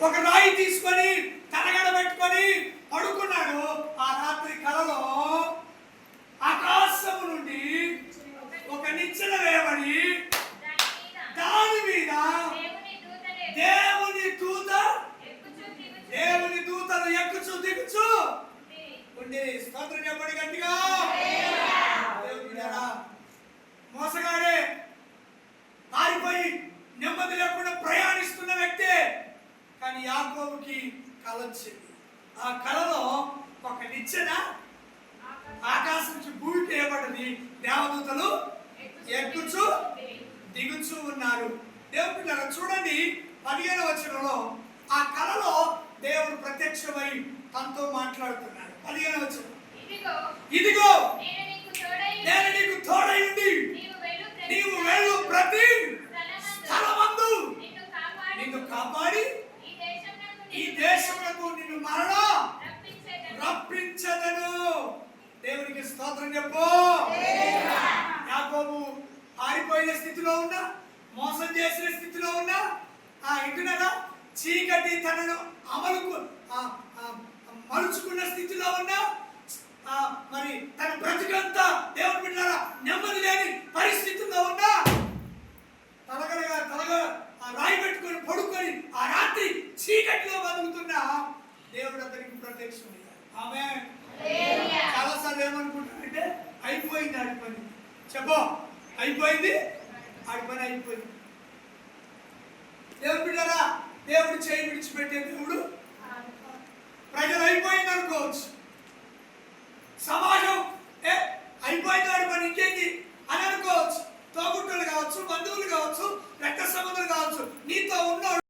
ఒక రాయి తీసుకొని తలగడ పెట్టుకొని పడుకున్నాడు. ఆ రాత్రి కలలో ఆకాశము నుండి ఒక నిచ్చెన వేయబడి దాని మీద దేవుని దూతలు ఎక్కుచు దిగుచు ఉండి. స్తోత్రం చెప్పండి గట్టిగా. మోసగాడే పారిపోయి నెమ్మది లేకుండా ప్రయాణిస్తున్న వ్యక్తే. కానీ యాకోబుకి కల వచ్చింది. ఆ కలలో ఒక నిచ్చెన ఆకాశం నుంచి భూమికి వేయబడ్డది. దేవదూతలు ఎక్కుచు దిగుచు ఉన్నారు. దేవుడు చూడండి 15వ వచనంలో ఆ కలలో దేవుడు ప్రత్యక్షమై తనతో మాట్లాడుతున్నాడు. 15వ వచనం, ఇదిగో నేను నీకు తోడై ఉండి నీవు వెళ్ళు ప్రతి స్థలమందు నిన్ను కాపాడి ఈ దేశమునకు నిన్ను మరలా రప్పించదను. దేవునికి స్తోత్రం చెప్పు. యాకోబు ఆరిపోయిన స్థితిలో ఉన్నా, మోసం చేసిన స్థితిలో ఉన్నా, ఇంటున్నారా, చీకటి తనను మలుచుకున్న స్థితిలో ఉన్నా, మరి తన బ్రతుకంతా దేవుని బిడ్డలారా నెమ్మది లేని పరిస్థితుల్లో ఉన్నా, తలగా రాయి పెట్టుకొని పడుకొని ఆ రాత్రి చీకటిలో బతుకుతున్నా దేవుడు అతనికి ప్రత్యక్షమయ్యాడు. ఆమేన్. చాలాసార్లు ఏమనుకుంటానంటే అయిపోయింది ఆడి పని. చెప్పో, అయిపోయింది ఆడి పని, అయిపోయింది. దేవుడు బిడ్డలారా, దేవుడు చేయి విడిచిపెట్టే దేవుడు. ప్రజలు అయిపోయింది అనుకోవచ్చు, సమాజం అయిపోయింది వాడి పని ఇంకేంది అని అనుకోవచ్చు. తోబుట్టులు కావచ్చు, బంధువులు కావచ్చు, రక్త సంబంధులు కావచ్చు, నీతో ఉన్న